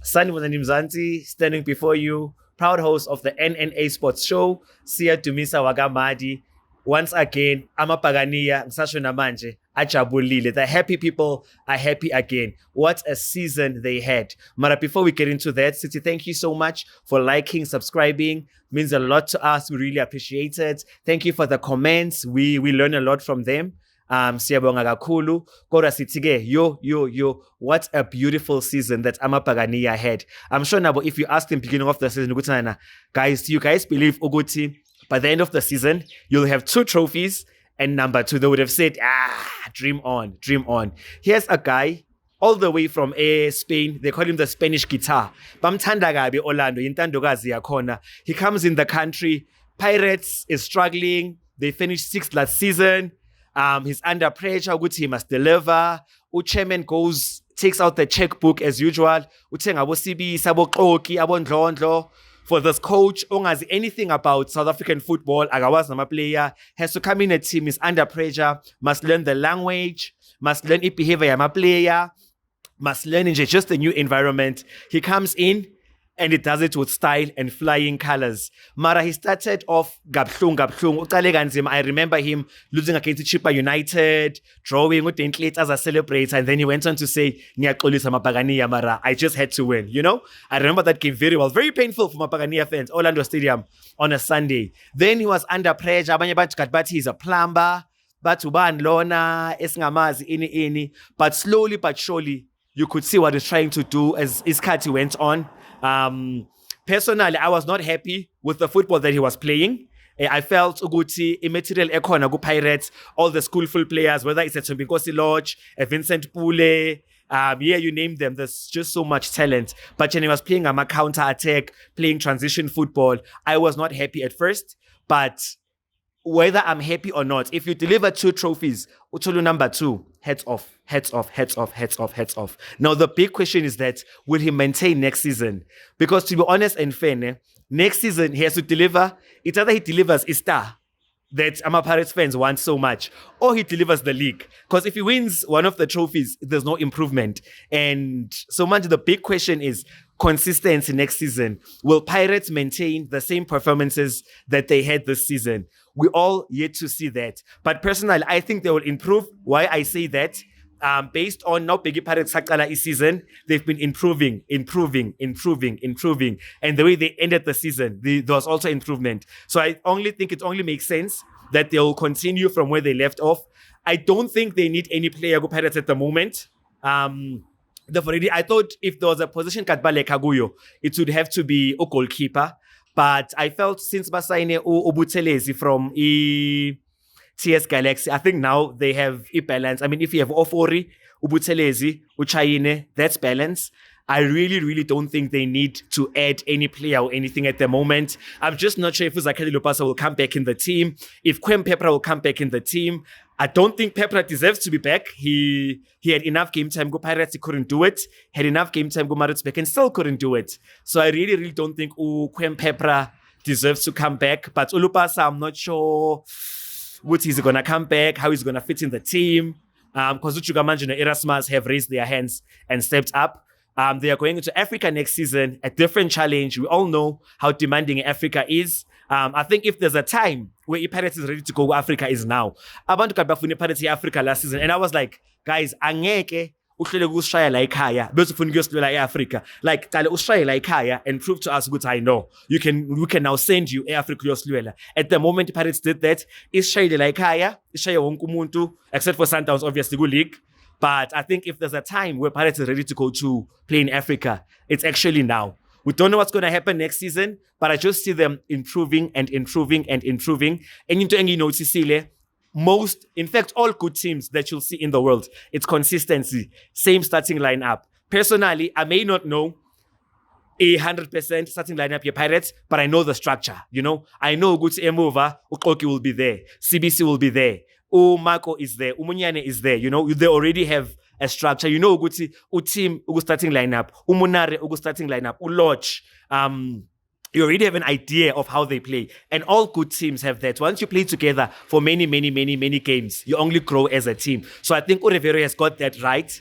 Sunny Mzanti, standing before you, proud host of the NNA Sports Show, Sia Dumisa Wagamadi. Once again, Amapagania, Nsasho Namanje, Achabulile. The happy people are happy again. What a season they had. Mara, before we get into that, City, thank you so much for liking, subscribing. Means a lot to us. We really appreciate it. Thank you for the comments. We learn a lot from them. Siyabonga kakhulu. Kodwa sithi-ke, yo, what a beautiful season that Amapagania had. I'm sure now, if you asked them beginning of the season, guys, do you guys believe Uguti, by the end of the season, you'll have 2 trophies, and number 2, they would have said, dream on, dream on. Here's a guy all the way from Spain. They call him the Spanish guitar. Bamthanda kabi Orlando, intandokazi yakhona. He comes in the country. Pirates is struggling. They finished 6th last season. He's under pressure. He must deliver. Chairman takes out the checkbook as usual. Uthenga abo CB, abo Xoki, abo Ndlondlo. For this coach, ongazi anything about South African football, akawazi nama player, has to come in a team, is under pressure, must learn the language, must learn behavior yama player, must learn just a new environment. He comes in and he does it with style and flying colors. Mara, he started off gabhlung. I remember him losing against Chippa United, drawing with the Inklets as a celebrator, and then he went on to say, Mara, I just had to win, you know? I remember that game very well. Very painful for Mapagania fans, Orlando Stadium on a Sunday. Then he was under pressure. He's a plumber, but Lona, Esngamazi, ini. But slowly but surely, you could see what he's trying to do as Iskati went on. Personally, I was not happy with the football that he was playing. I felt Uguti, immaterial ekhona ku Pirates, all the schoolful players, whether it's a Nkosi Lodge, a Vincent Pule, you name them, there's just so much talent. But when he was playing a counter-attack, playing transition football, I was not happy at first. But whether I'm happy or not, if you deliver 2 trophies, Utulu number 2, heads off. Now, the big question is that, will he maintain next season? Because to be honest and fair, next season, he has to deliver. It's either he delivers a star that Pirates fans want so much, or he delivers the league. Because if he wins one of the trophies, there's no improvement. And so much, the big question is consistency next season. Will Pirates maintain the same performances that they had this season? We all yet to see that. But personally, I think they will improve. Why I say that? Based on now Peggy Pirates Sakala this season, they've been improving. And the way they ended the season, there was also improvement. So I only think it only makes sense that they will continue from where they left off. I don't think they need any player go Pirates at the moment. I thought if there was a position Katbale Kaguyo, it would have to be a goalkeeper. But I felt since Basaine Ubuthelezi from TS Galaxy, I think now they have a balance. I mean, if you have Ofori, Ubuthelezi, Uchayine, that's balance. I really don't think they need to add any player or anything at the moment. I'm just not sure if Uzakeli Lupasa will come back in the team, if Kwem Pepra will come back in the team. I don't think Pepra deserves to be back. He had enough game time. Go Pirates, he couldn't do it. Had enough game time. Go Maritzburg and still couldn't do it. So I really don't think Kwem Pepra deserves to come back. But Ulupasa, I'm not sure what he's going to come back, how he's going to fit in the team. Because Uchugamanji and Erasmus have raised their hands and stepped up. They are going into Africa next season, a different challenge. We all know how demanding Africa is. I think if there's a time where Pirates is ready to go, Africa is now. Abantu kabafuna Pirates Africa last season, and I was like, guys, angeke uhlele kushaya la ekhaya bese ufuna ukuyosibela eAfrica. Like qale ushaye la ekhaya and prove to us ukuthi I know we can now send you eAfrica uyosibela. At the moment Pirates did that, ishayile la ekhaya, ishaye wonke umuntu except for Sundowns obviously ku league. But I think if there's a time where Pirates is ready to go to play in Africa, it's actually now. We don't know what's going to happen next season, but I just see them improving. And you notice most, in fact, all good teams that you'll see in the world, it's consistency. Same starting lineup. Personally, I may not know 100% starting lineup your Pirates, but I know the structure. You know, I know Guti Emova, Ukoki will be there, CBC will be there. Marco is there, Umunyane is there, you know, they already have a structure. You know, Uguti, team, starting lineup, Umunare, starting lineup, Lodge, you already have an idea of how they play. And all good teams have that. Once you play together for many, many, many, many games, you only grow as a team. So I think Urevero has got that right.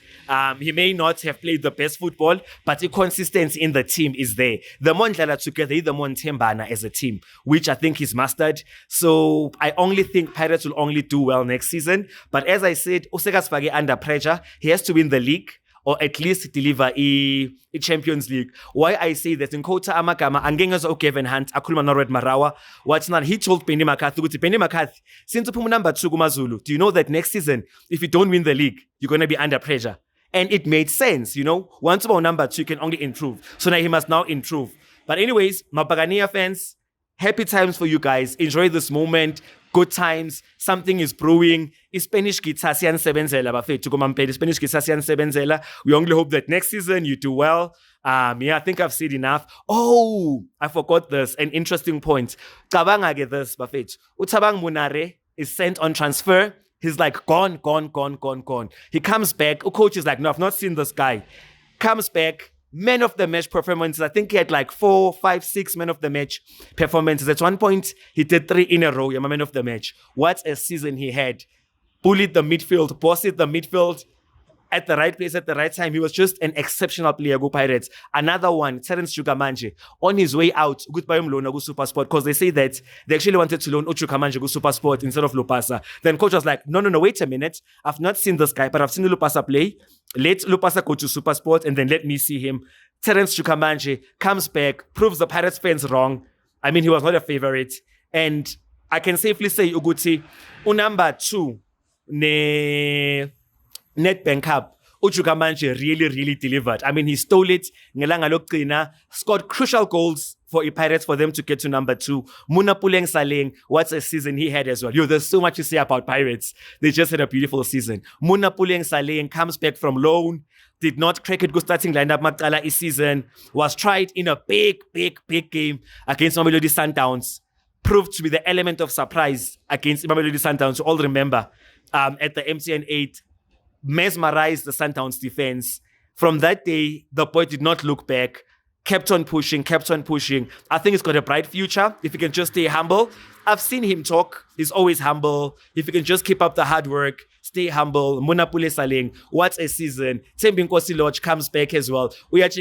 He may not have played the best football, but the consistency in the team is there. The more Ndlala together, the more Tembana as a team, which I think he's mastered. So I only think Pirates will only do well next season. But as I said, Useka Sipage under pressure. He has to win the league, or at least deliver a Champions League. Why I say that in Kota Amagama, Angenga's Kevin Hunt, Akulma Norred Marawa, what's not, he told Penny McCarthy, Penny McCarthy, since number 2 Zulu, do you know that next season, if you don't win the league, you're going to be under pressure? And it made sense, you know, once about number 2 can only improve. So now he must now improve. But anyways, Mapagania fans, happy times for you guys. Enjoy this moment. Good times. Something is brewing. Spanish guitar siyasebenzela bafethu kumampela. Spanish guitar siyasebenzela. We only hope that next season you do well. Yeah, I think I've said enough. Oh, I forgot this. An interesting point. Cabanga get this bafethu. Utabang Munare is sent on transfer. He's like gone. He comes back. Coach is like, no, I've not seen this guy. Comes back. Man of the match performances. I think he had like 4, 5, 6 man of the match performances. At one point, he did 3 in a row. Yeah, man of the match. What a season he had. Bullied the midfield, bossed the midfield at the right place at the right time. He was just an exceptional player, Go Pirates. Another one, Terence Chukamanje, on his way out, goodbye loan go Supersport, because they say that they actually wanted to loan Chukamanje go Supersport instead of Lupasa. Then coach was like, no, wait a minute. I've not seen this guy, but I've seen Lupasa play. Let Lupasa go to Supersport and then let me see him. Terence Chukamanje comes back, proves the Pirates fans wrong. I mean, he was not a favorite. And I can safely say, Uguti, number 2, Nedbank Cup, Chukamanje really delivered. I mean, he stole it. Ngelanga lokugcina, scored crucial goals for Pirates for them to get to number 2. Muna Puleng Saleng, what a season he had as well. There's so much to say about Pirates. They just had a beautiful season. Muna Puleng Saleng comes back from loan, did not crack it, go starting lineup Magdala this season, was tried in a big game against Mamelodi Sundowns. Proved to be the element of surprise against Mamelodi Sundowns. You all remember at the MTN 8, mesmerized the Sundowns defense. From that day, the boy did not look back, kept on pushing. I think he's got a bright future if he can just stay humble. I've seen him talk. He's always humble. If he can just keep up the hard work, stay humble. Munapule Saleng, what a season. Thembi Nkosi Lodge comes back as well. I'm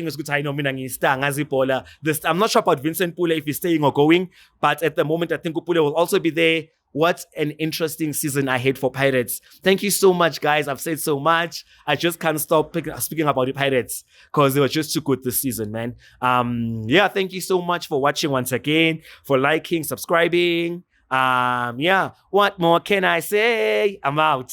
not sure about Vincent Pule if he's staying or going, but at the moment, I think Pule will also be there. What an interesting season ahead for Pirates. Thank you so much, guys. I've said so much. I just can't stop speaking about the Pirates because they were just too good this season, man. Yeah, thank you so much for watching once again, for liking, subscribing. Yeah, what more can I say? I'm out.